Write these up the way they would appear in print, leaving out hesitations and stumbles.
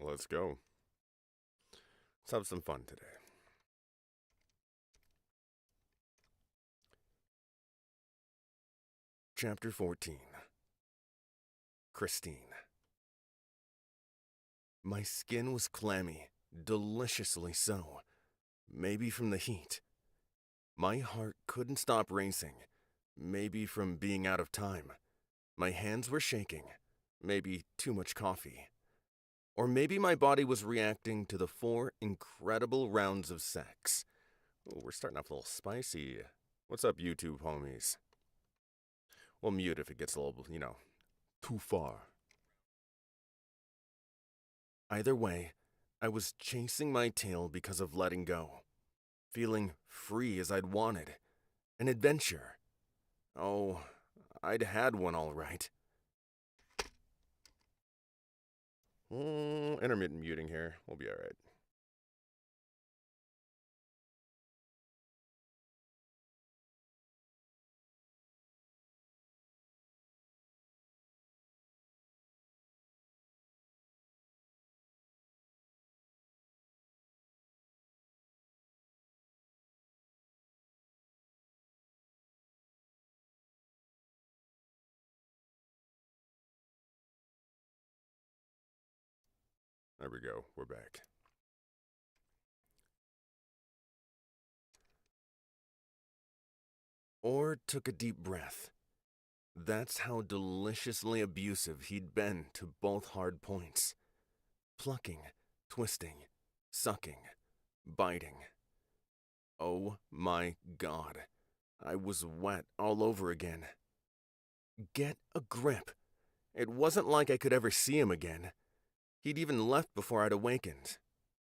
Let's go. Let's have some fun today. Chapter 14. Christine. My skin was clammy, deliciously so. Maybe from the heat. My heart couldn't stop racing. Maybe from being out of time. My hands were shaking. Maybe too much coffee. Or maybe my body was reacting to the 4 incredible rounds of sex. Ooh, we're starting off a little spicy. What's up, YouTube homies? We'll mute if it gets a little, too far. Either way, I was chasing my tail because of letting go. Feeling free as I'd wanted. An adventure. Oh, I'd had one all right. Intermittent muting here. We'll be alright. There we go. We're back. Orr took a deep breath. That's how deliciously abusive he'd been to both hard points. Plucking, twisting, sucking, biting. Oh my God. I was wet all over again. Get a grip. It wasn't like I could ever see him again. He'd even left before I'd awakened.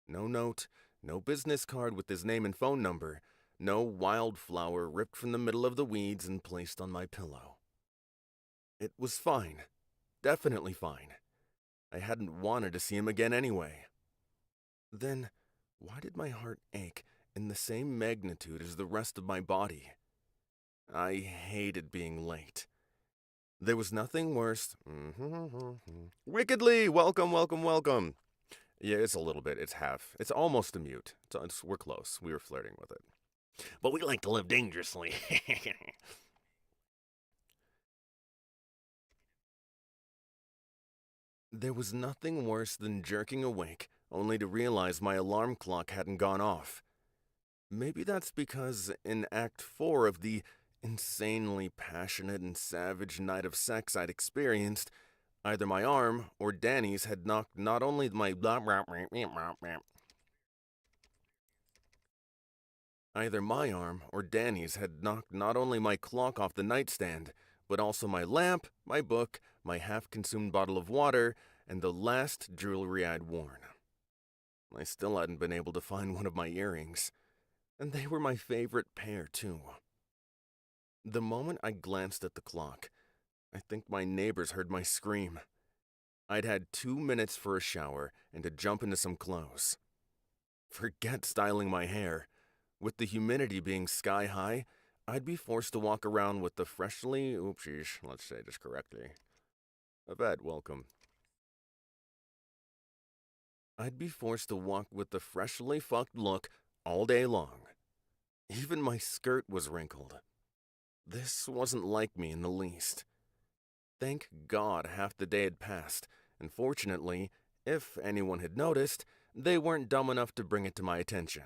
No note, no business card with his name and phone number, no wildflower ripped from the middle of the weeds and placed on my pillow. It was fine. Definitely fine. I hadn't wanted to see him again anyway. Then, why did my heart ache in the same magnitude as the rest of my body? I hated being late. There was nothing worse. Wickedly! Welcome, welcome, welcome. Yeah, it's a little bit. It's half. It's almost a mute. We're close. We were flirting with it. But we like to live dangerously. There was nothing worse than jerking awake, only to realize my alarm clock hadn't gone off. Maybe that's because in Act 4 of the insanely passionate and savage night of sex I'd experienced, either my arm or Danny's had knocked not only my Either my arm or Danny's had knocked not only my clock off the nightstand, but also my lamp, my book, my half-consumed bottle of water, and the last jewelry I'd worn. I still hadn't been able to find one of my earrings, and they were my favorite pair, too. The moment I glanced at the clock, I think my neighbors heard my scream. I'd had 2 minutes for a shower and to jump into some clothes. Forget styling my hair. With the humidity being sky high, I'd be forced to walk around with the freshly, let's say this correctly. Yvette, welcome. I'd be forced to walk with the freshly fucked look all day long. Even my skirt was wrinkled. This wasn't like me in the least. Thank God half the day had passed, and fortunately, if anyone had noticed, they weren't dumb enough to bring it to my attention.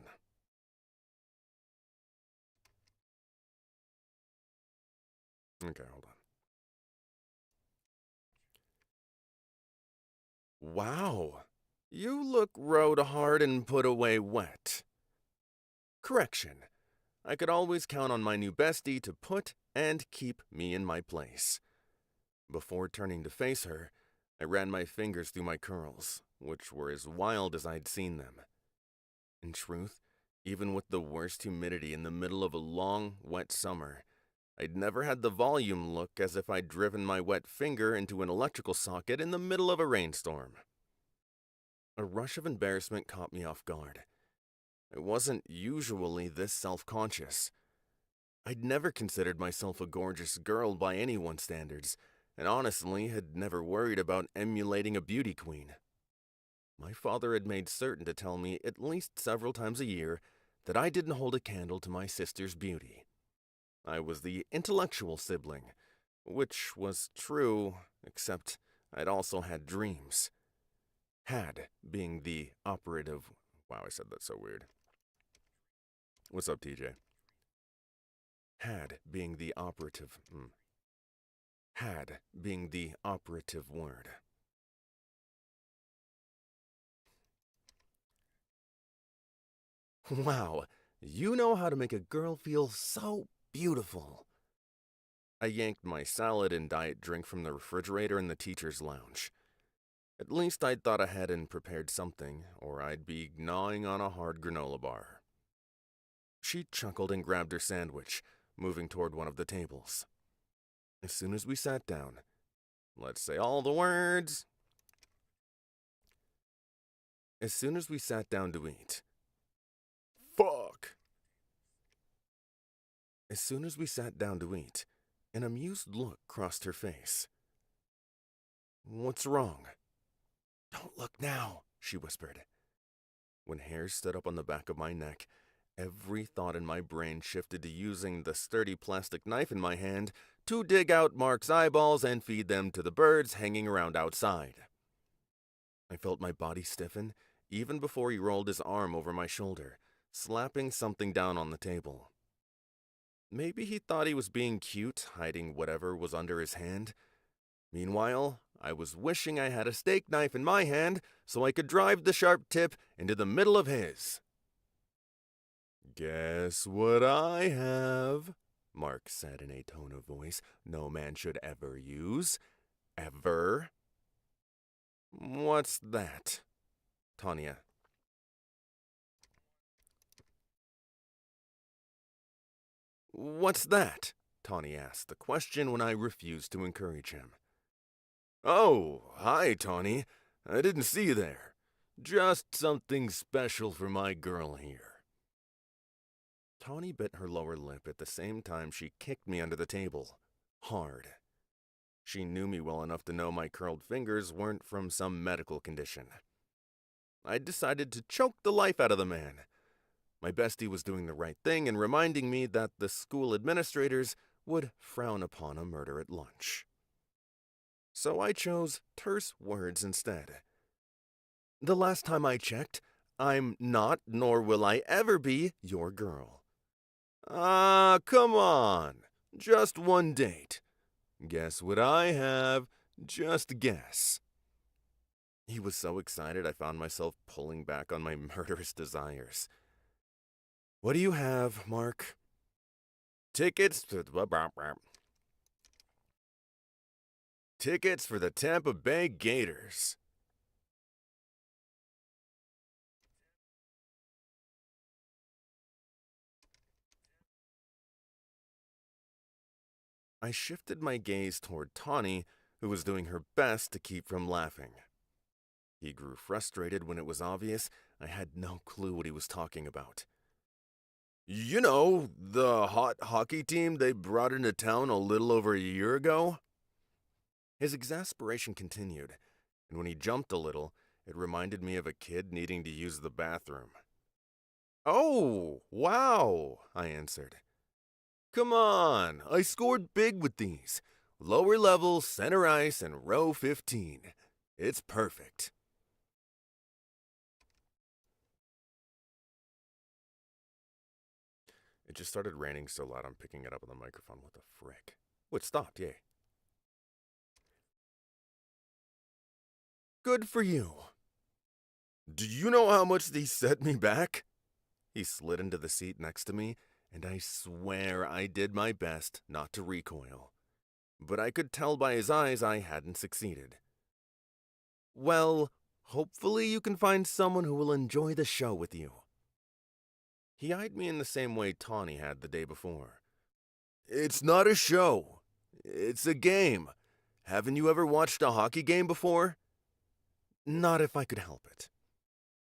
Okay, hold on. Wow, you look rode hard and put away wet. Correction. I could always count on my new bestie to put and keep me in my place. Before turning to face her, I ran my fingers through my curls, which were as wild as I'd seen them. In truth, even with the worst humidity in the middle of a long, wet summer, I'd never had the volume look as if I'd driven my wet finger into an electrical socket in the middle of a rainstorm. A rush of embarrassment caught me off guard. I wasn't usually this self-conscious. I'd never considered myself a gorgeous girl by anyone's standards, and honestly had never worried about emulating a beauty queen. My father had made certain to tell me at least several times a year that I didn't hold a candle to my sister's beauty. I was the intellectual sibling, which was true, except I'd also had dreams. Had being the operative. Wow, I said that so weird. What's up, TJ? Had being the operative. Had being the operative word. Wow, you know how to make a girl feel so beautiful. I yanked my salad and diet drink from the refrigerator in the teacher's lounge. At least I'd thought ahead and prepared something, or I'd be gnawing on a hard granola bar. She chuckled and grabbed her sandwich, moving toward one of the tables. As soon as we sat down, let's say all the words. As soon as we sat down to eat. Fuck! As soon as we sat down to eat, an amused look crossed her face. What's wrong? Don't look now, she whispered. When hairs stood up on the back of my neck, every thought in my brain shifted to using the sturdy plastic knife in my hand to dig out Mark's eyeballs and feed them to the birds hanging around outside. I felt my body stiffen even before he rolled his arm over my shoulder, slapping something down on the table. Maybe he thought he was being cute, hiding whatever was under his hand. Meanwhile, I was wishing I had a steak knife in my hand so I could drive the sharp tip into the middle of his. Guess what I have, Mark said in a tone of voice no man should ever use. Ever. What's that? Tanya. What's that? Tawny asked the question when I refused to encourage him. Oh, hi, Tawny. I didn't see you there. Just something special for my girl here. Tawny bit her lower lip at the same time she kicked me under the table. Hard. She knew me well enough to know my curled fingers weren't from some medical condition. I decided to choke the life out of the man. My bestie was doing the right thing and reminding me that the school administrators would frown upon a murder at lunch. So I chose terse words instead. The last time I checked, I'm not, nor will I ever be, your girl. Ah, come on. Just one date. Guess what I have? Just guess. He was so excited I found myself pulling back on my murderous desires. What do you have, Mark? Tickets for the Tampa Bay Gators. I shifted my gaze toward Tawny, who was doing her best to keep from laughing. He grew frustrated when it was obvious I had no clue what he was talking about. You know, the hot hockey team they brought into town a little over a year ago? His exasperation continued, and when he jumped a little, it reminded me of a kid needing to use the bathroom. Oh, wow, I answered. Come on, I scored big with these. Lower level, center ice, and row 15. It's perfect. It just started raining so loud I'm picking it up on the microphone. What the frick? Oh, it stopped, yay. Good for you. Do you know how much these set me back? He slid into the seat next to me, and I swear I did my best not to recoil. But I could tell by his eyes I hadn't succeeded. Well, hopefully you can find someone who will enjoy the show with you. He eyed me in the same way Tawny had the day before. It's not a show. It's a game. Haven't you ever watched a hockey game before? Not if I could help it.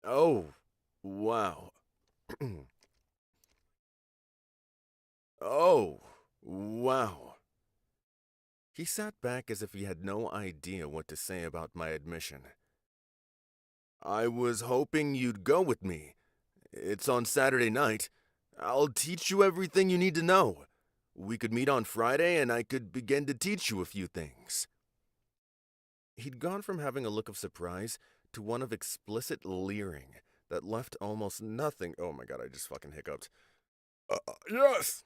Oh, wow. Oh, wow. He sat back as if he had no idea what to say about my admission. I was hoping you'd go with me. It's on Saturday night. I'll teach you everything you need to know. We could meet on Friday and I could begin to teach you a few things. He'd gone from having a look of surprise to one of explicit leering that left almost nothing. Oh my god, I just fucking hiccuped. Yes!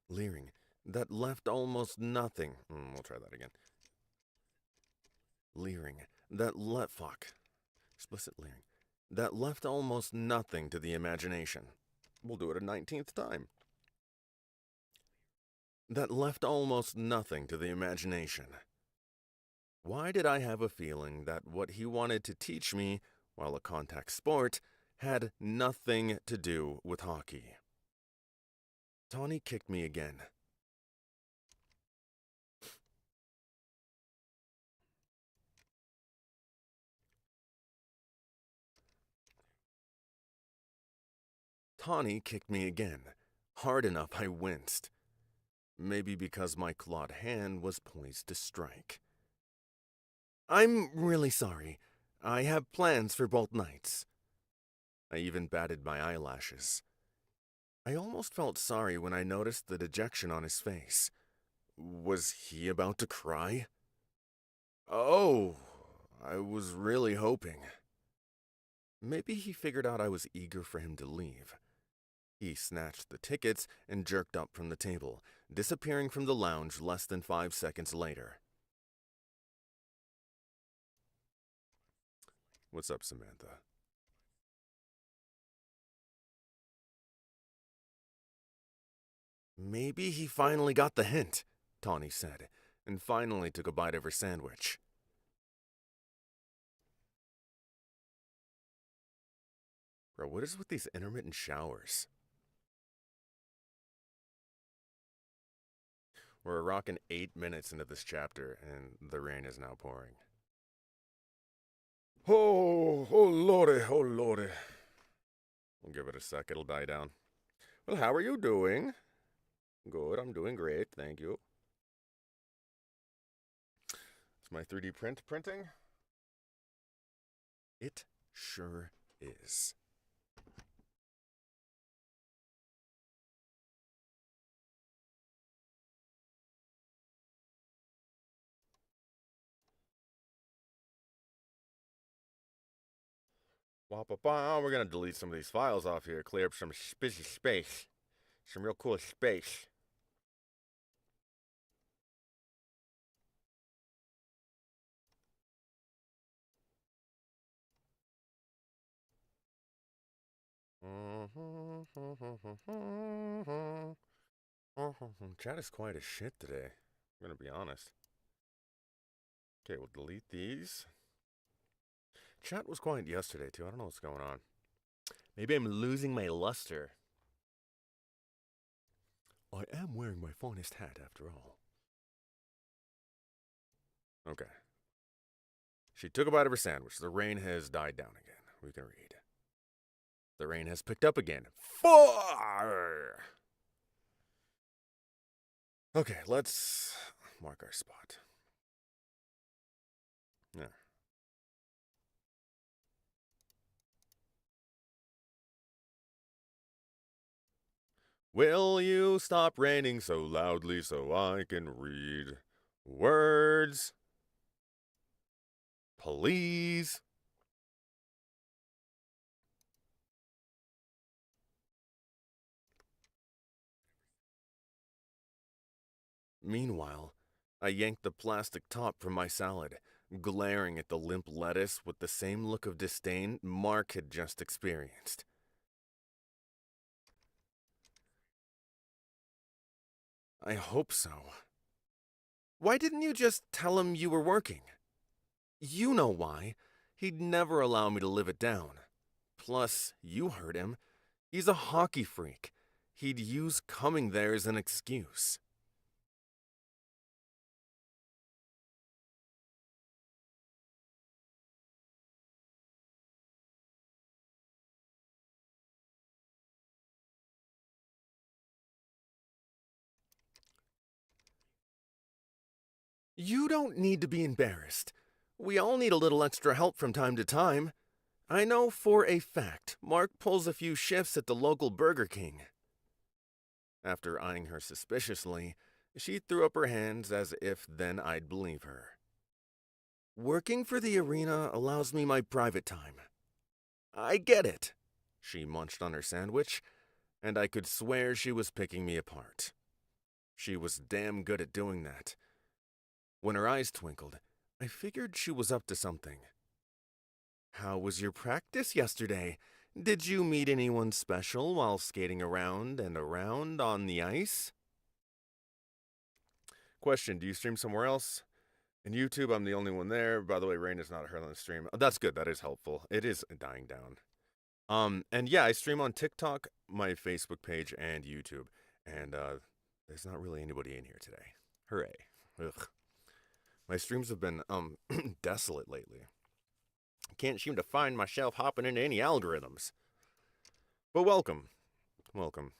Leering that left almost nothing. We'll try that again. Leering that left. Fuck. Explicit leering that left almost nothing to the imagination. We'll do it a 19th time. That left almost nothing to the imagination. Why did I have a feeling that what he wanted to teach me, while a contact sport, had nothing to do with hockey? Tawny kicked me again. Tawny kicked me again, hard enough I winced. Maybe because my clawed hand was poised to strike. I'm really sorry. I have plans for both nights. I even batted my eyelashes. I almost felt sorry when I noticed the dejection on his face. Was he about to cry? Oh, I was really hoping. Maybe he figured out I was eager for him to leave. He snatched the tickets and jerked up from the table, disappearing from the lounge less than 5 seconds later. What's up, Samantha? Maybe he finally got the hint, Tawny said, and finally took a bite of her sandwich. Bro, what is with these intermittent showers? We're rocking 8 minutes into this chapter, and the rain is now pouring. Oh lordy, oh lordy. We'll give it a sec, it'll die down. Well, how are you doing? Good, I'm doing great, thank you. Is my 3D print printing? It sure is. We're gonna delete some of these files off here, clear up some space. Some real cool space. Chat is quiet as shit today. I'm gonna be honest. Okay, we'll delete these. Chat was quiet yesterday too. I don't know what's going on. Maybe I'm losing my luster. I am wearing my finest hat after all. Okay. She took a bite of her sandwich. The rain has died down again. We can read. The rain has picked up again. Fire! Okay, let's mark our spot. There. Will you stop raining so loudly so I can read words? Please. Meanwhile, I yanked the plastic top from my salad, glaring at the limp lettuce with the same look of disdain Mark had just experienced. I hope so. Why didn't you just tell him you were working? You know why. He'd never allow me to live it down. Plus, you heard him. He's a hockey freak. He'd use coming there as an excuse. You don't need to be embarrassed. We all need a little extra help from time to time. I know for a fact Mark pulls a few shifts at the local Burger King. After eyeing her suspiciously, she threw up her hands as if then I'd believe her. Working for the arena allows me my private time. I get it. She munched on her sandwich, and I could swear she was picking me apart. She was damn good at doing that. When her eyes twinkled, I figured she was up to something. How was your practice yesterday? Did you meet anyone special while skating around and around on the ice? Question, do you stream somewhere else? In YouTube, I'm the only one there. By the way, Rain is not heard on the stream. Oh, that's good. That is helpful. It is dying down. And yeah, I stream on TikTok, my Facebook page, and YouTube. And there's not really anybody in here today. Hooray. Ugh. My streams have been desolate lately. Can't seem to find myself hopping into any algorithms. But welcome. Welcome.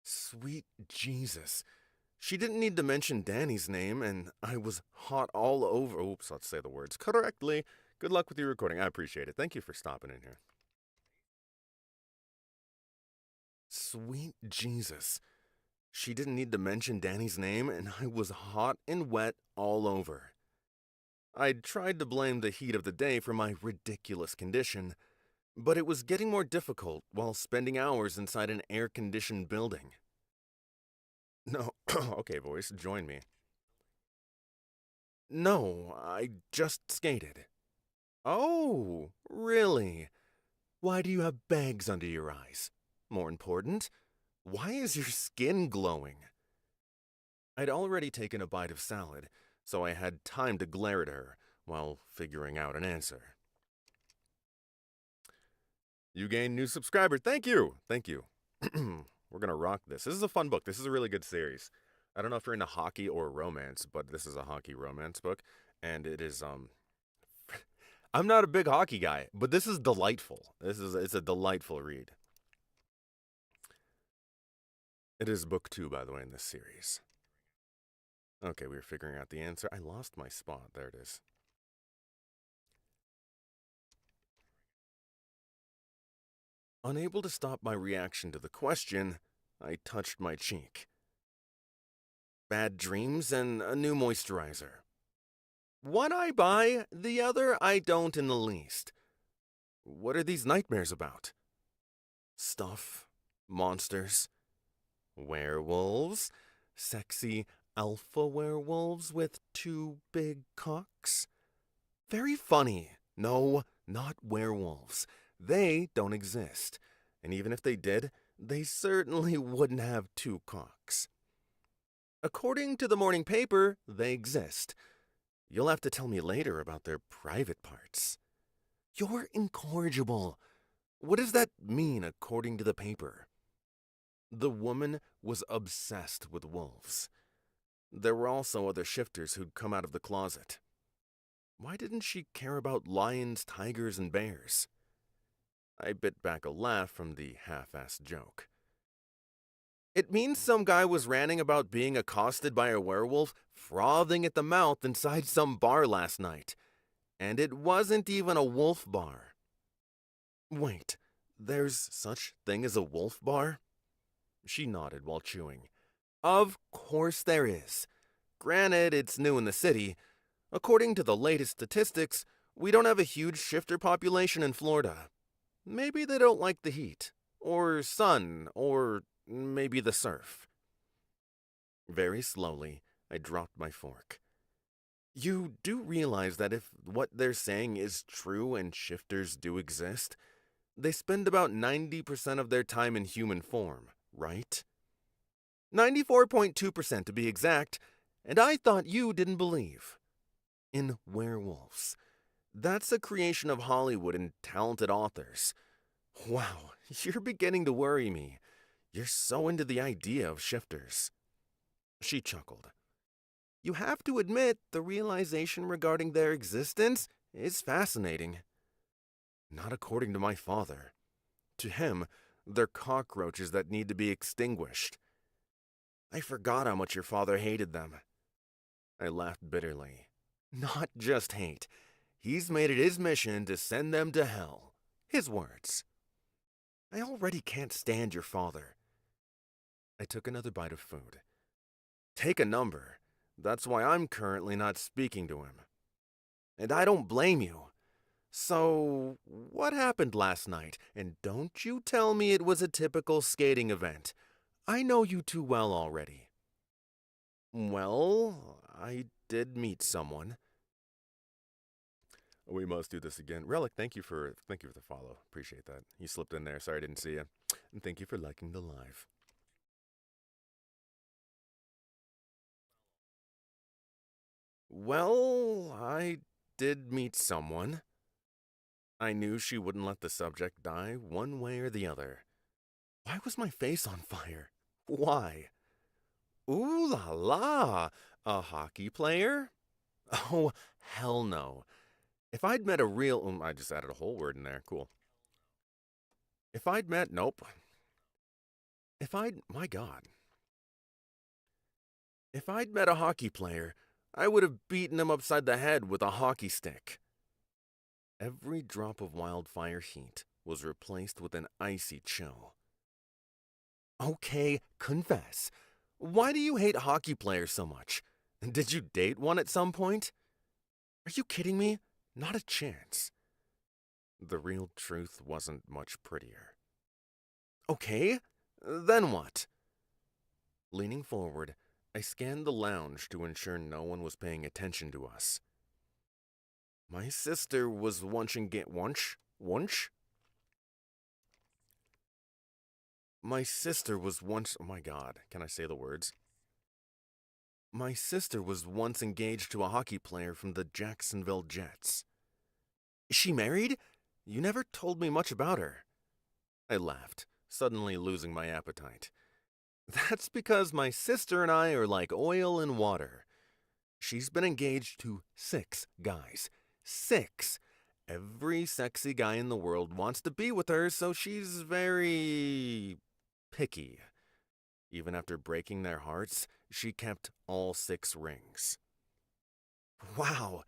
Sweet Jesus. She didn't need to mention Danny's name, and I was hot all over. Oops, let's say the words correctly. Good luck with your recording. I appreciate it. Thank you for stopping in here. Sweet Jesus. She didn't need to mention Danny's name, and I was hot and wet all over. I'd tried to blame the heat of the day for my ridiculous condition, but it was getting more difficult while spending hours inside an air-conditioned building. No, okay, voice, join me. No, I just skated. Oh, really? Why do you have bags under your eyes? More important, why is your skin glowing? I'd already taken a bite of salad, so I had time to glare at her while figuring out an answer. You gained new subscriber. Thank you. Thank you. We're going to rock this. This is a fun book. This is a really good series. I don't know if you're into hockey or romance, but this is a hockey romance book. And it is, I'm not a big hockey guy, but this is delightful. It's a delightful read. It is book 2, by the way, in this series. Okay, we were figuring out the answer. I lost my spot. There it is. Unable to stop my reaction to the question, I touched my cheek. Bad dreams and a new moisturizer. One I buy, the other I don't in the least. What are these nightmares about? Stuff, monsters, werewolves, sexy alpha werewolves with 2 big cocks. Very funny. No, not werewolves. They don't exist. And even if they did, they certainly wouldn't have 2 cocks. According to the morning paper, they exist. You'll have to tell me later about their private parts. You're incorrigible. What does that mean, according to the paper? The woman was obsessed with wolves. There were also other shifters who'd come out of the closet. Why didn't she care about lions, tigers, and bears? I bit back a laugh from the half-assed joke. It means some guy was ranting about being accosted by a werewolf frothing at the mouth inside some bar last night. And it wasn't even a wolf bar. Wait, there's such thing as a wolf bar? She nodded while chewing. Of course there is. Granted, it's new in the city. According to the latest statistics, we don't have a huge shifter population in Florida. Maybe they don't like the heat, or sun, or maybe the surf. Very slowly, I dropped my fork. You do realize that if what they're saying is true and shifters do exist, they spend about 90% of their time in human form, right? 94.2% to be exact, and I thought you didn't believe. In werewolves. That's a creation of Hollywood and talented authors. Wow, you're beginning to worry me. You're so into the idea of shifters. She chuckled. You have to admit the realization regarding their existence is fascinating. Not according to my father. To him, they're cockroaches that need to be extinguished. I forgot how much your father hated them. I laughed bitterly. Not just hate. He's made it his mission to send them to hell. His words. I already can't stand your father. I took another bite of food. Take a number. That's why I'm currently not speaking to him. And I don't blame you. So, what happened last night? And don't you tell me it was a typical skating event. I know you too well already. Well, I did meet someone. We must do this again. Relic, thank you for the follow. Appreciate that. You slipped in there. Sorry I didn't see you. And thank you for liking the live. Well, I did meet someone. I knew she wouldn't let the subject die one way or the other. Why was my face on fire? Why? Ooh la la! A hockey player? Oh, hell no. If I'd met a real. I just added a whole word in there. Cool. If I'd met. Nope. If I'd. My God. If I'd met a hockey player, I would have beaten him upside the head with a hockey stick. Every drop of wildfire heat was replaced with an icy chill. Okay, confess. Why do you hate hockey players so much? Did you date one at some point? Are you kidding me? Not a chance. The real truth wasn't much prettier. Okay, then what? Leaning forward, I scanned the lounge to ensure no one was paying attention to us. My sister was once engaged. Once? My sister was once. Oh my God, can I say the words? My sister was once engaged to a hockey player from the Jacksonville Jets. Is she married? You never told me much about her. I laughed, suddenly losing my appetite. That's because my sister and I are like oil and water. She's been engaged to 6 guys. 6! Every sexy guy in the world wants to be with her, so she's very picky. Even after breaking their hearts, she kept all 6 rings. Wow,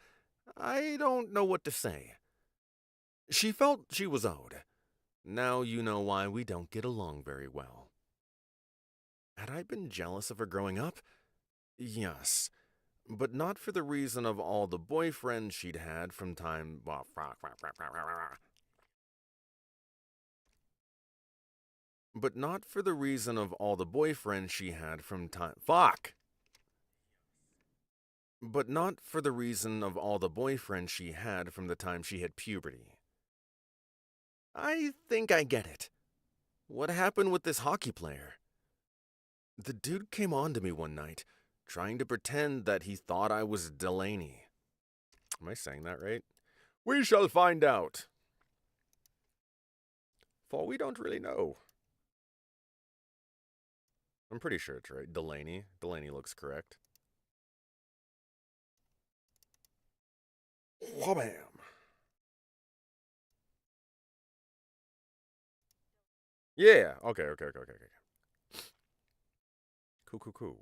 I don't know what to say. She felt she was owed. Now you know why we don't get along very well. Had I been jealous of her growing up? Yes, but not for the reason of all the boyfriends she'd had from time. But not for the reason of all the boyfriends she had from time. Fuck! But not for the reason of all the boyfriends she had from the time she hit puberty. I think I get it. What happened with this hockey player? The dude came on to me one night, trying to pretend that he thought I was Delaney. Am I saying that right? We shall find out. For we don't really know. I'm pretty sure it's right. Delaney. Delaney looks correct. Whabam! Yeah. Okay. Cool.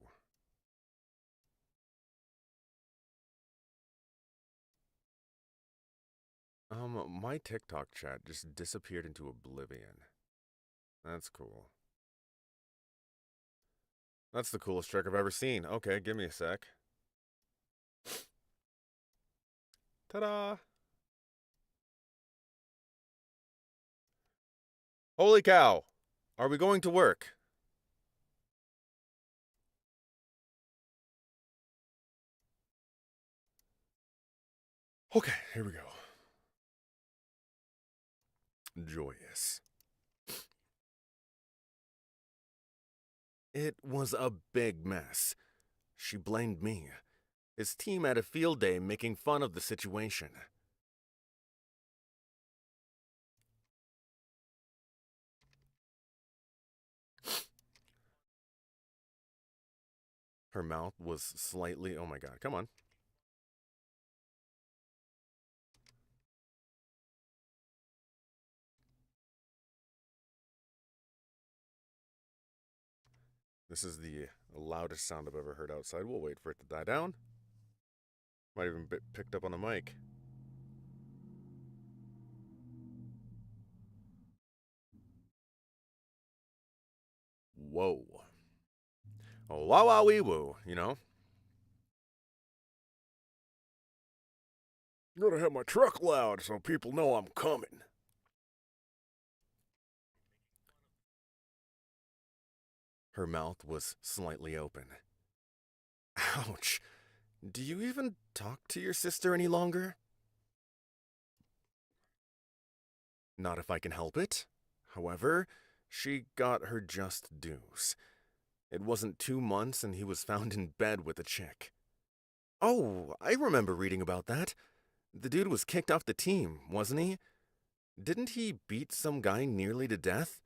My TikTok chat just disappeared into oblivion. That's cool. That's the coolest trick I've ever seen. Okay, give me a sec. Ta-da! Holy cow! Are we going to work? Okay, here we go. Joyous. It was a big mess. She blamed me. His team had a field day making fun of the situation. Her mouth was slightly. Oh my god, come on. This is the loudest sound I've ever heard outside. We'll wait for it to die down. Might even be picked up on the mic. Whoa. Oh, wow, wow, wee, woo, you know? I'm gonna have my truck loud so people know I'm coming. Her mouth was slightly open. Ouch. Do you even talk to your sister any longer? Not if I can help it. However, she got her just dues. It wasn't 2 months and he was found in bed with a chick. Oh, I remember reading about that. The dude was kicked off the team, wasn't he? Didn't he beat some guy nearly to death?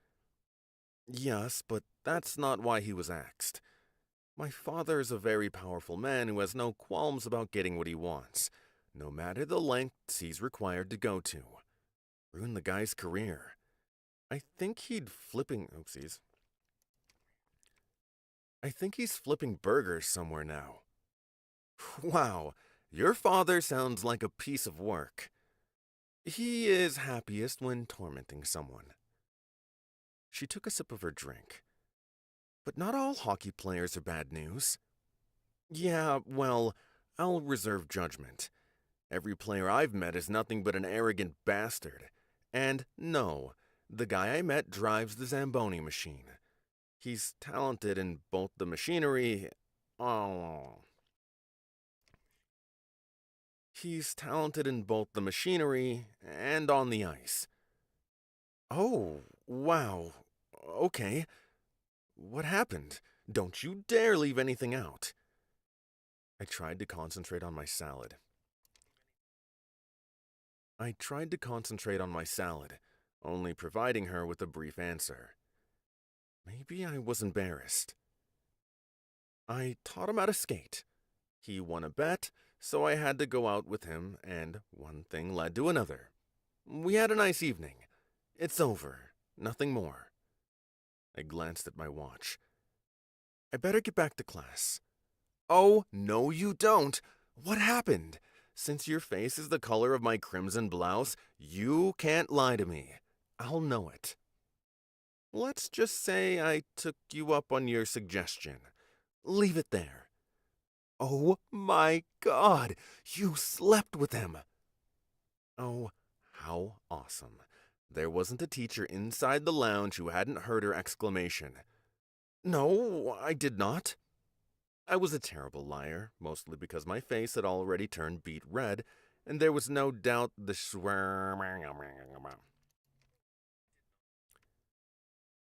Yes, but that's not why he was axed. My father is a very powerful man who has no qualms about getting what he wants, no matter the lengths he's required to go to. Ruin the guy's career. I think he'd flipping. Oopsies. I think he's flipping burgers somewhere now. Wow, your father sounds like a piece of work. He is happiest when tormenting someone. She took a sip of her drink. But not all hockey players are bad news. Yeah, well, I'll reserve judgment. Every player I've met is nothing but an arrogant bastard. And no, the guy I met drives the Zamboni machine. He's talented in both the machinery. Oh. He's talented in both the machinery and on the ice. Oh, wow. Okay. What happened? Don't you dare leave anything out. I tried to concentrate on my salad. Only providing her with a brief answer. Maybe I was embarrassed. I taught him how to skate. He won a bet, so I had to go out with him, and one thing led to another. We had a nice evening. It's over. Nothing more. I glanced at my watch. I better get back to class. Oh, no you don't. What happened? Since your face is the color of my crimson blouse, you can't lie to me. I'll know it. Let's just say I took you up on your suggestion. Leave it there. Oh my God, you slept with him. Oh, how awesome. There wasn't a teacher inside the lounge who hadn't heard her exclamation. No, I did not. I was a terrible liar, mostly because my face had already turned beet red, and there was no doubt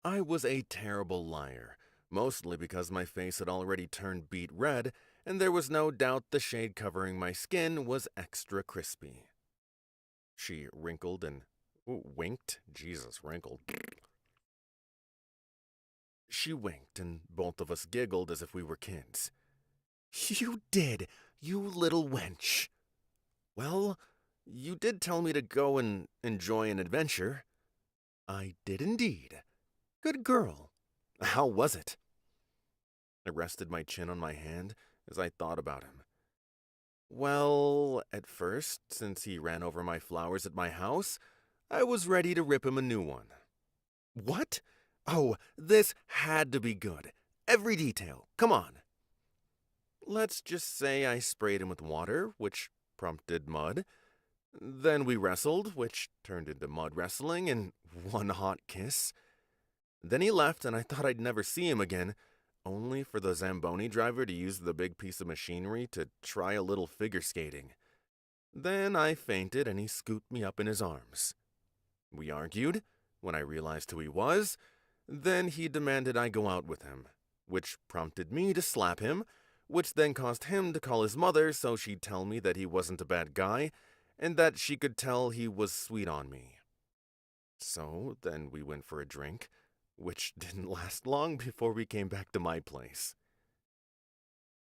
I was a terrible liar, mostly because my face had already turned beet red, and there was no doubt the shade covering my skin was extra crispy. She wrinkled and winked. Jesus, wrinkled. She winked, and both of us giggled as if we were kids. You did, you little wench. Well, you did tell me to go and enjoy an adventure. I did indeed. Good girl. How was it? I rested my chin on my hand as I thought about him. Well, at first, since he ran over my flowers at my house, I was ready to rip him a new one. What? Oh, this had to be good. Every detail. Come on. Let's just say I sprayed him with water, which prompted mud. Then we wrestled, which turned into mud wrestling and one hot kiss. Then he left, and I thought I'd never see him again, only for the Zamboni driver to use the big piece of machinery to try a little figure skating. Then I fainted, and he scooped me up in his arms. We argued. When I realized who he was, then he demanded I go out with him, which prompted me to slap him, which then caused him to call his mother so she'd tell me that he wasn't a bad guy, and that she could tell he was sweet on me. So then we went for a drink, which didn't last long before we came back to my place.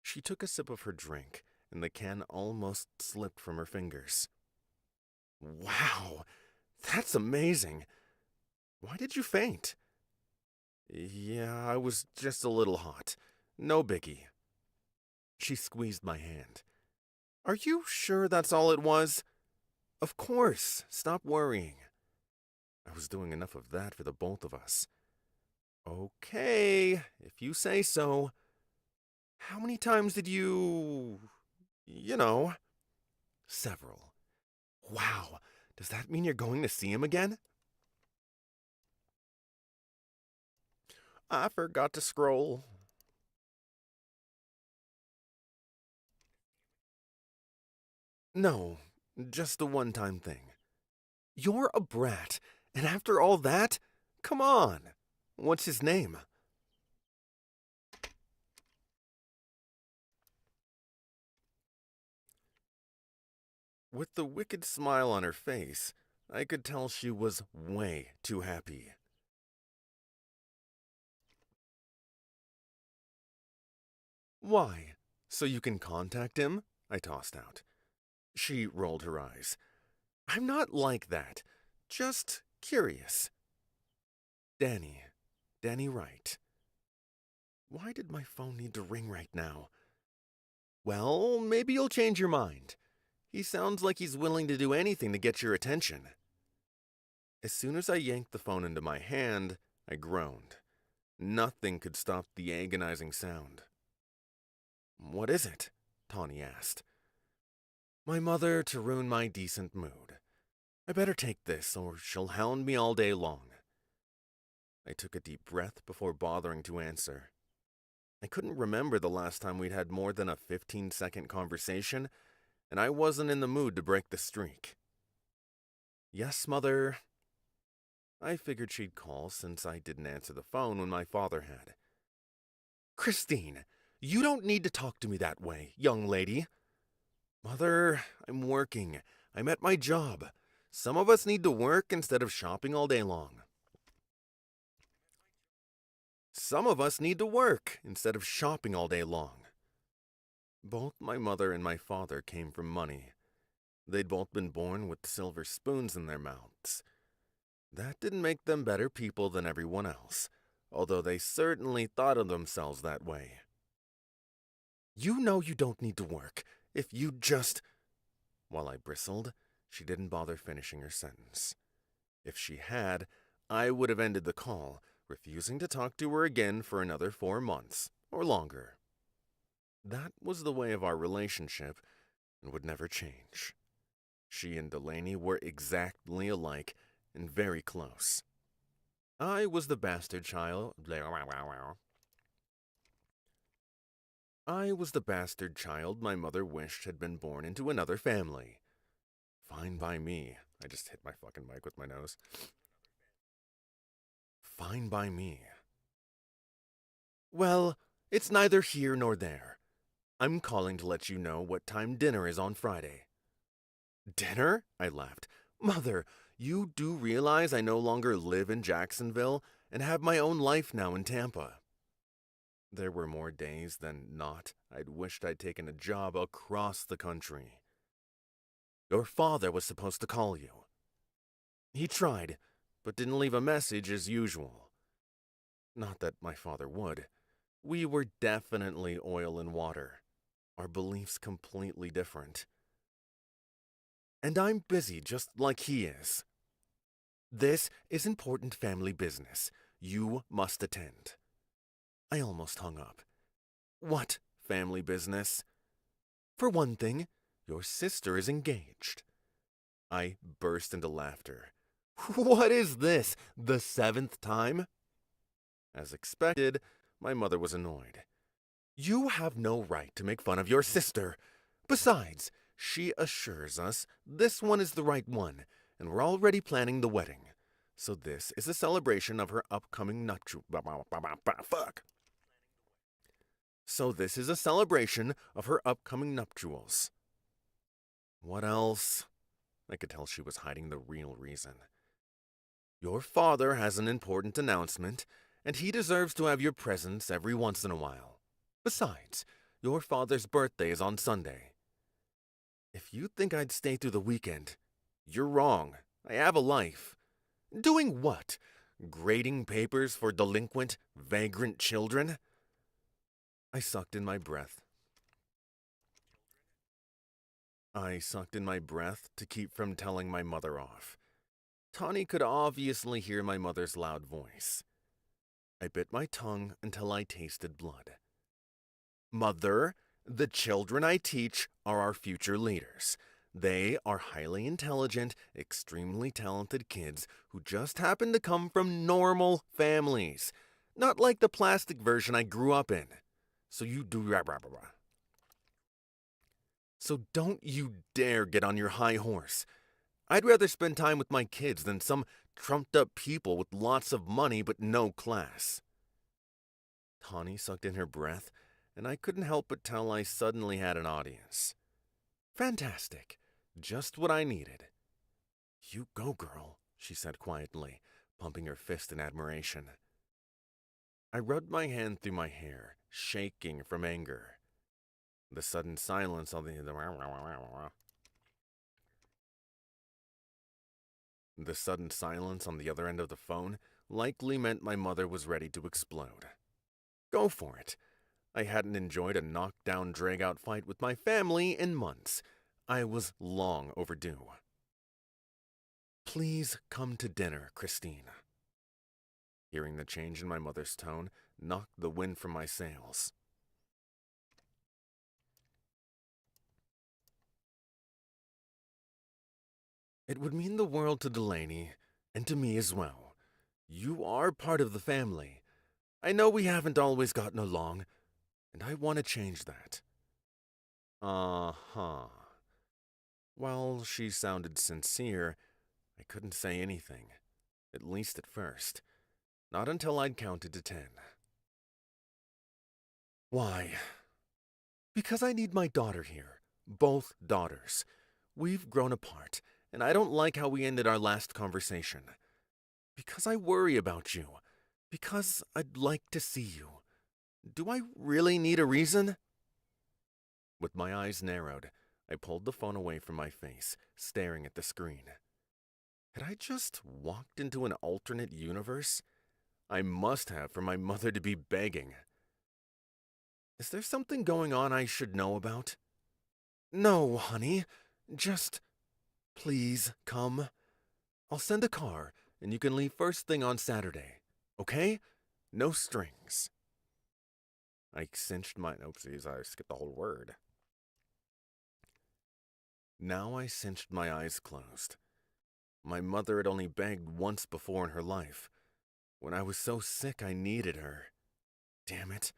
She took a sip of her drink, and the can almost slipped from her fingers. Wow, that's amazing. Why did you faint? Yeah, I was just a little hot. No biggie. She squeezed my hand. Are you sure that's all it was? Of course. Stop worrying. I was doing enough of that for the both of us. Okay, if you say so. How many times did you... you know... Several. Wow, does that mean you're going to see him again? I forgot to scroll. No, just a one-time thing. You're a brat, and after all that? Come on. What's his name? With the wicked smile on her face, I could tell she was way too happy. Why? So you can contact him? I tossed out. She rolled her eyes. I'm not like that. Just curious. Danny. Danny Wright. Why did my phone need to ring right now? Well, maybe you'll change your mind. He sounds like he's willing to do anything to get your attention. As soon as I yanked the phone into my hand, I groaned. Nothing could stop the agonizing sound. What is it? Tawny asked. My mother to ruin my decent mood. I better take this, or she'll hound me all day long. I took a deep breath before bothering to answer. I couldn't remember the last time we'd had more than a 15-second conversation, and I wasn't in the mood to break the streak. Yes, Mother. I figured she'd call since I didn't answer the phone when my father had. Christine, you don't need to talk to me that way, young lady. Mother, I'm working. I'm at my job. Some of us need to work instead of shopping all day long. Some of us need to work instead of shopping all day long. Both my mother and my father came from money. They'd both been born with silver spoons in their mouths. That didn't make them better people than everyone else, although they certainly thought of themselves that way. You know you don't need to work. If you just... While I bristled, she didn't bother finishing her sentence. If she had, I would have ended the call, refusing to talk to her again for another 4 months, or longer. That was the way of our relationship, and would never change. She and Delaney were exactly alike, and very close. I was the bastard child... I was the bastard child my mother wished had been born into another family. Fine by me. I just hit my fucking mic with my nose. Fine by me. Well, it's neither here nor there. I'm calling to let you know what time dinner is on Friday. Dinner? I laughed. Mother, you do realize I no longer live in Jacksonville and have my own life now in Tampa. There were more days than not I'd wished I'd taken a job across the country. Your father was supposed to call you. He tried, but didn't leave a message as usual. Not that my father would. We were definitely oil and water. Our beliefs completely different. And I'm busy just like he is. This is important family business. You must attend. I almost hung up. What family business? For one thing, your sister is engaged. I burst into laughter. What is this, the 7th time? As expected, my mother was annoyed. You have no right to make fun of your sister. Besides, she assures us this one is the right one, and we're already planning the wedding. So this is a celebration of her upcoming Fuck. So this is a celebration of her upcoming nuptials. What else? I could tell she was hiding the real reason. Your father has an important announcement, and he deserves to have your presence every once in a while. Besides, your father's birthday is on Sunday. If you think I'd stay through the weekend, you're wrong. I have a life. Doing what? Grading papers for delinquent, vagrant children? I sucked in my breath. I sucked in my breath to keep from telling my mother off. Tawny could obviously hear my mother's loud voice. I bit my tongue until I tasted blood. Mother, the children I teach are our future leaders. They are highly intelligent, extremely talented kids who just happen to come from normal families. Not like the plastic version I grew up in. So you do rah rah rah. So don't you dare get on your high horse. I'd rather spend time with my kids than some trumped up people with lots of money but no class. Tawny sucked in her breath, and I couldn't help but tell I suddenly had an audience. Fantastic. Just what I needed. You go, girl, she said quietly, pumping her fist in admiration. I rubbed my hand through my hair, shaking from anger. The sudden silence on the other end of the phone likely meant my mother was ready to explode. Go for it. I hadn't enjoyed a knockdown, drag-out fight with my family in months. I was long overdue. Please come to dinner, Christine. Hearing the change in my mother's tone knocked the wind from my sails. It would mean the world to Delaney, and to me as well. You are part of the family. I know we haven't always gotten along, and I want to change that. Uh-huh. While she sounded sincere, I couldn't say anything, at least at first. Not until I'd counted to 10. Why? Because I need my daughter here. Both daughters. We've grown apart, and I don't like how we ended our last conversation. Because I worry about you. Because I'd like to see you. Do I really need a reason? With my eyes narrowed, I pulled the phone away from my face, staring at the screen. Had I just walked into an alternate universe? I must have for my mother to be begging. Is there something going on I should know about? No, honey. Just, please, come. I'll send a car, and you can leave first thing on Saturday. Okay? No strings. I cinched my... Oopsies, I skipped the whole word. Now I cinched my eyes closed. My mother had only begged once before in her life, when I was so sick I needed her. Damn it.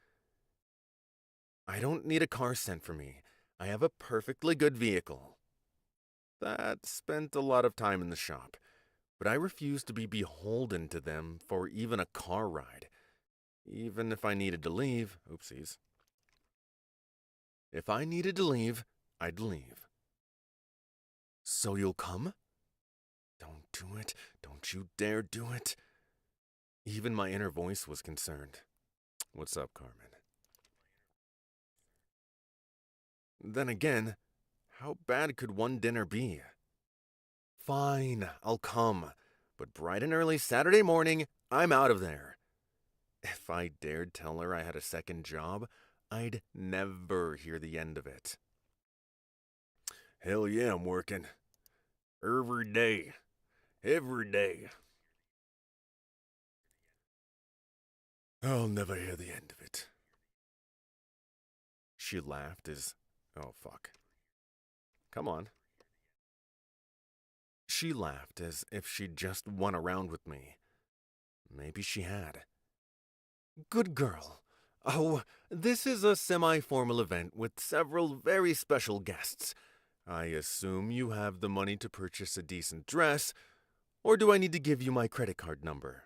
I don't need a car sent for me. I have a perfectly good vehicle. That spent a lot of time in the shop, but I refused to be beholden to them for even a car ride. Even if I needed to leave, oopsies. If I needed to leave, I'd leave. So you'll come? Don't do it. Don't you dare do it. Even my inner voice was concerned. What's up, Carmen? Then again, how bad could one dinner be? Fine, I'll come. But bright and early Saturday morning, I'm out of there. If I dared tell her I had a second job, I'd never hear the end of it. Hell yeah, I'm working. Every day. Every day. I'll never hear the end of it. She laughed as... Oh, fuck. Come on. She laughed as if she'd just won a round with me. Maybe she had. Good girl. Oh, this is a semi-formal event with several very special guests. I assume you have the money to purchase a decent dress, or do I need to give you my credit card number?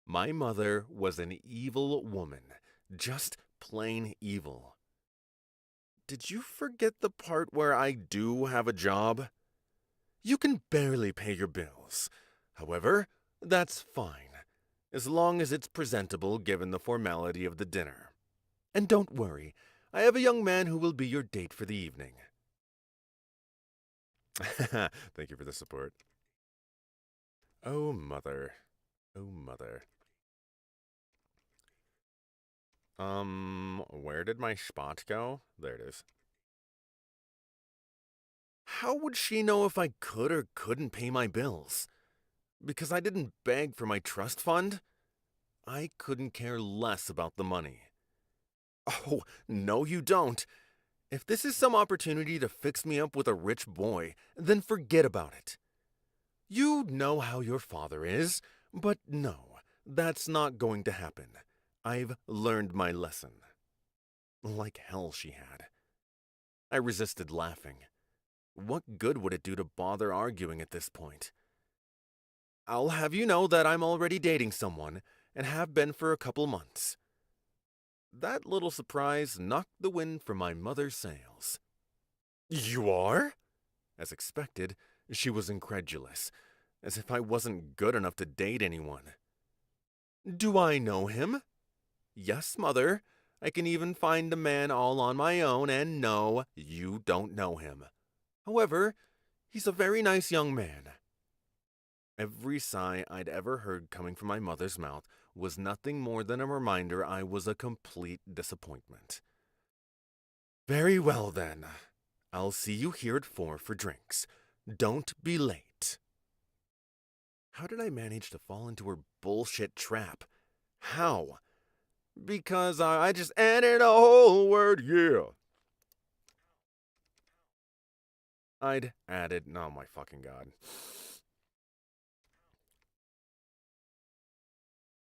My mother was an evil woman, just plain evil. Did you forget the part where I do have a job? You can barely pay your bills. However, that's fine, as long as it's presentable given the formality of the dinner. And don't worry, I have a young man who will be your date for the evening. Thank you for the support. Oh, mother. Oh, mother. Where did my spot go? There it is. How would she know if I could or couldn't pay my bills? Because I didn't beg for my trust fund? I couldn't care less about the money. Oh, no, you don't. If this is some opportunity to fix me up with a rich boy, then forget about it. You know how your father is, but no, that's not going to happen. I've learned my lesson. Like hell she had. I resisted laughing. What good would it do to bother arguing at this point? I'll have you know that I'm already dating someone, and have been for a couple months. That little surprise knocked the wind from my mother's sails. You are? As expected, she was incredulous, as if I wasn't good enough to date anyone. Do I know him? Yes, mother. I can even find a man all on my own, and no, you don't know him. However, he's a very nice young man. Every sigh I'd ever heard coming from my mother's mouth was nothing more than a reminder I was a complete disappointment. Very well, then. I'll see you here at 4 for drinks. Don't be late. How did I manage to fall into her bullshit trap? How? Because I just added a whole word, yeah. I'd added, oh my fucking god.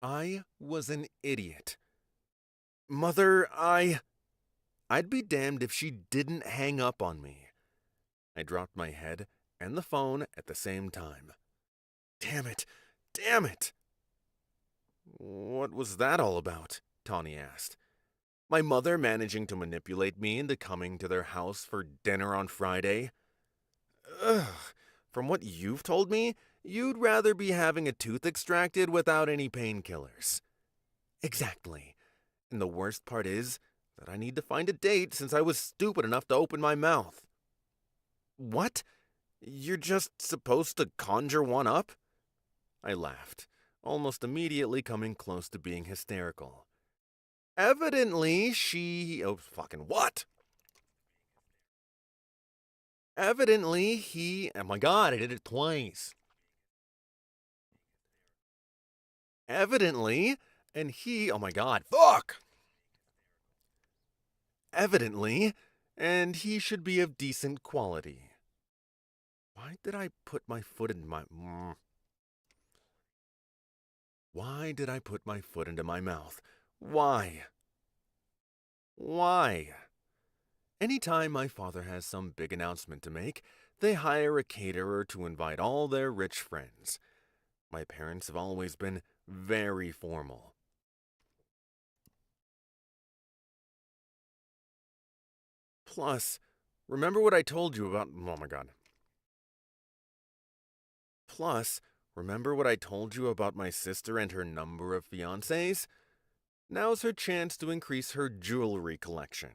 I was an idiot. Mother, I'd be damned if she didn't hang up on me. I dropped my head and the phone at the same time. Damn it! Damn it! What was that all about? Tawny asked. My mother managing to manipulate me into coming to their house for dinner on Friday? Ugh. From what you've told me, you'd rather be having a tooth extracted without any painkillers. Exactly. And the worst part is that I need to find a date since I was stupid enough to open my mouth. What? You're just supposed to conjure one up? I laughed, almost immediately coming close to being hysterical. Evidently, she. Oh, fucking what? Evidently, he. Oh my god, I did it twice. Evidently, and he. Oh my god, fuck! Evidently, and he should be of decent quality. Why did I put my foot in my. Why did I put my foot into my mouth? Why? Why? Anytime my father has some big announcement to make, they hire a caterer to invite all their rich friends. My parents have always been very formal. Plus, remember what I told you about. Oh my god. Plus, remember what I told you about my sister and her number of fiancés? Now's her chance to increase her jewelry collection.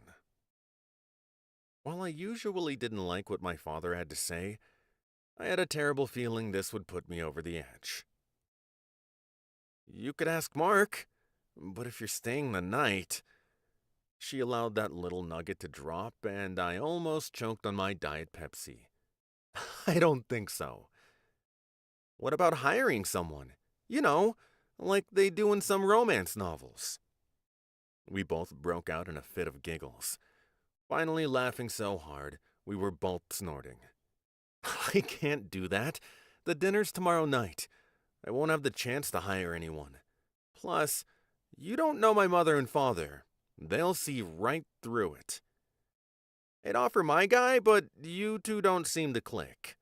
While I usually didn't like what my father had to say, I had a terrible feeling this would put me over the edge. You could ask Mark, but if you're staying the night. She allowed that little nugget to drop, and I almost choked on my Diet Pepsi. I don't think so. What about hiring someone? You know, like they do in some romance novels. We both broke out in a fit of giggles, finally laughing so hard we were both snorting. I can't do that. The dinner's tomorrow night. I won't have the chance to hire anyone. Plus, you don't know my mother and father. They'll see right through it. I'd offer my guy, but you two don't seem to click.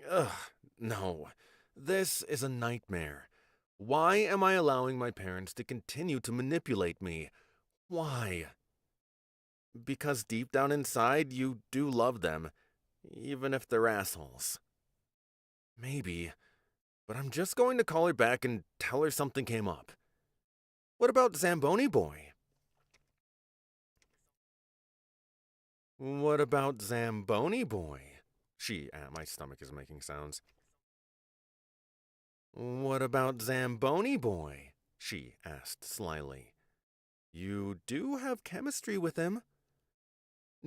Ugh, no. This is a nightmare. Why am I allowing my parents to continue to manipulate me? Why? Because deep down inside, you do love them, even if they're assholes. Maybe, but I'm just going to call her back and tell her something came up. What about Zamboni Boy? What about Zamboni Boy? My stomach is making sounds. What about Zamboni Boy? She asked slyly. You do have chemistry with him.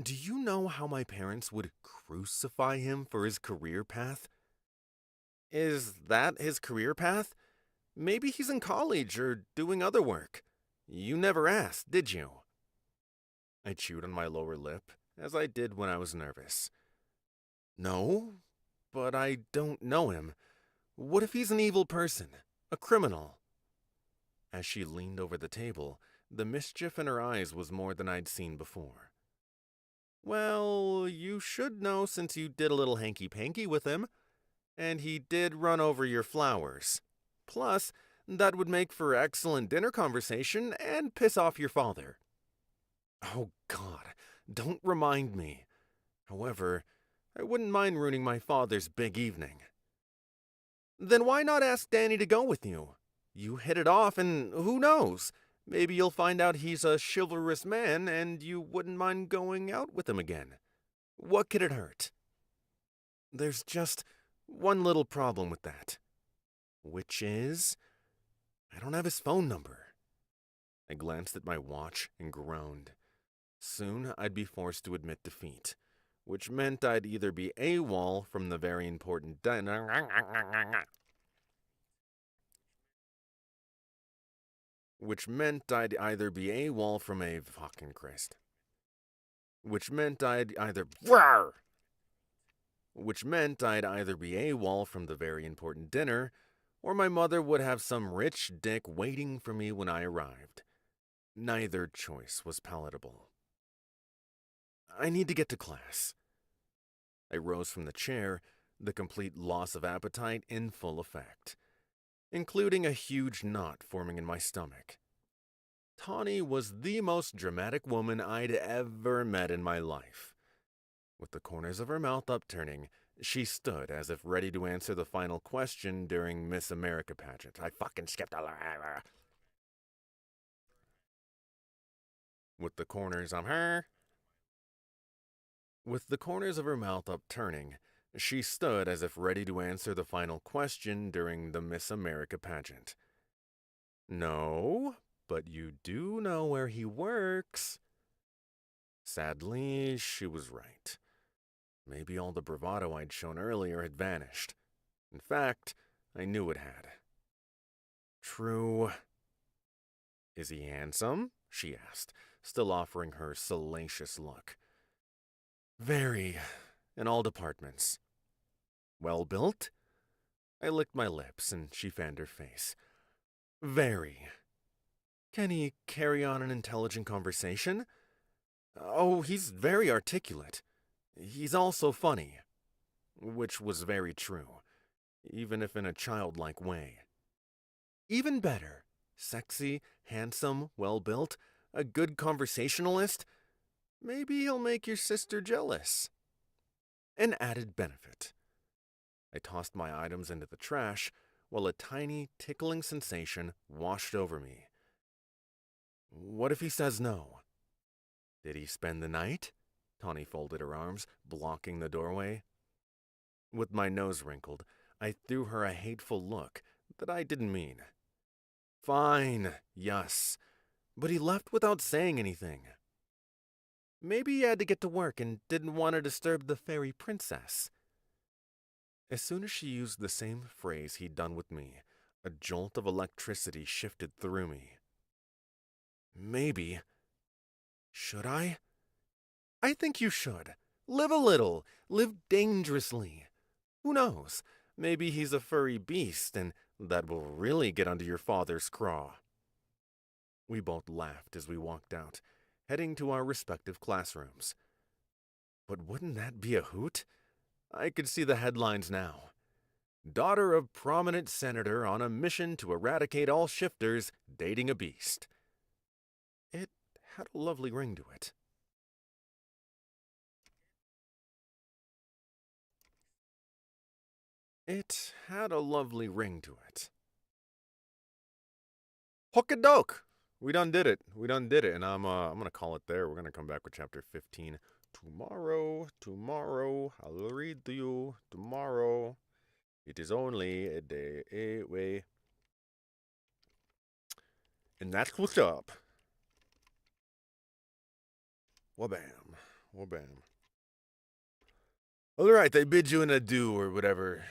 Do you know how my parents would crucify him for his career path? Is that his career path? Maybe he's in college or doing other work. You never asked, did you? I chewed on my lower lip, as I did when I was nervous. No, but I don't know him. What if he's an evil person? A criminal? As she leaned over the table, the mischief in her eyes was more than I'd seen before. Well, you should know since you did a little hanky-panky with him, and he did run over your flowers. Plus, that would make for excellent dinner conversation and piss off your father. Oh, God, don't remind me. However, I wouldn't mind ruining my father's big evening. Then why not ask Danny to go with you? You hit it off, and who knows? Maybe you'll find out he's a chivalrous man and you wouldn't mind going out with him again. What could it hurt? There's just one little problem with that. Which is, I don't have his phone number. I glanced at my watch and groaned. Soon I'd be forced to admit defeat, which meant I'd either be AWOL from the very important dinner, which meant I'd either be AWOL from a fucking Christ. Which meant I'd either which meant I'd either be AWOL from the very important dinner, or my mother would have some rich dick waiting for me when I arrived. Neither choice was palatable. I need to get to class. I rose from the chair, the complete loss of appetite in full effect, including a huge knot forming in my stomach. Tawny was the most dramatic woman I'd ever met in my life. With the corners of her mouth upturning, she stood as if ready to answer the final question during Miss America pageant. I fucking skipped a lot. With the corners of her... With the corners of her mouth upturning, she stood as if ready to answer the final question during the Miss America pageant. No, but you do know where he works. Sadly, she was right. Maybe all the bravado I'd shown earlier had vanished. In fact, I knew it had. True. Is he handsome? She asked, still offering her salacious look. Very, in all departments. Well built? I licked my lips and she fanned her face. Very. Can he carry on an intelligent conversation? Oh, he's very articulate. He's also funny. Which was very true, even if in a childlike way. Even better. Sexy, handsome, well-built, a good conversationalist. Maybe he'll make your sister jealous. An added benefit. I tossed my items into the trash while a tiny, tickling sensation washed over me. What if he says no? Did he spend the night? Tawny folded her arms, blocking the doorway. With my nose wrinkled, I threw her a hateful look that I didn't mean. Fine, yes, but he left without saying anything. Maybe he had to get to work and didn't want to disturb the fairy princess. As soon as she used the same phrase he'd done with me, a jolt of electricity shifted through me. Maybe. Should I? I think you should. Live a little. Live dangerously. Who knows? Maybe he's a furry beast, and that will really get under your father's craw. We both laughed as we walked out, heading to our respective classrooms. But wouldn't that be a hoot? I could see the headlines now. Daughter of prominent senator on a mission to eradicate all shifters dating a beast. It had a lovely ring to it. It had a lovely ring to it. Hook a doke! We done did it. We done did it, and I'm gonna call it there. We're gonna come back with chapter 15 tomorrow. I'll read to you tomorrow. It is only a day away. And that's what's up. Wabam. Wabam. All right, they bid you an adieu or whatever.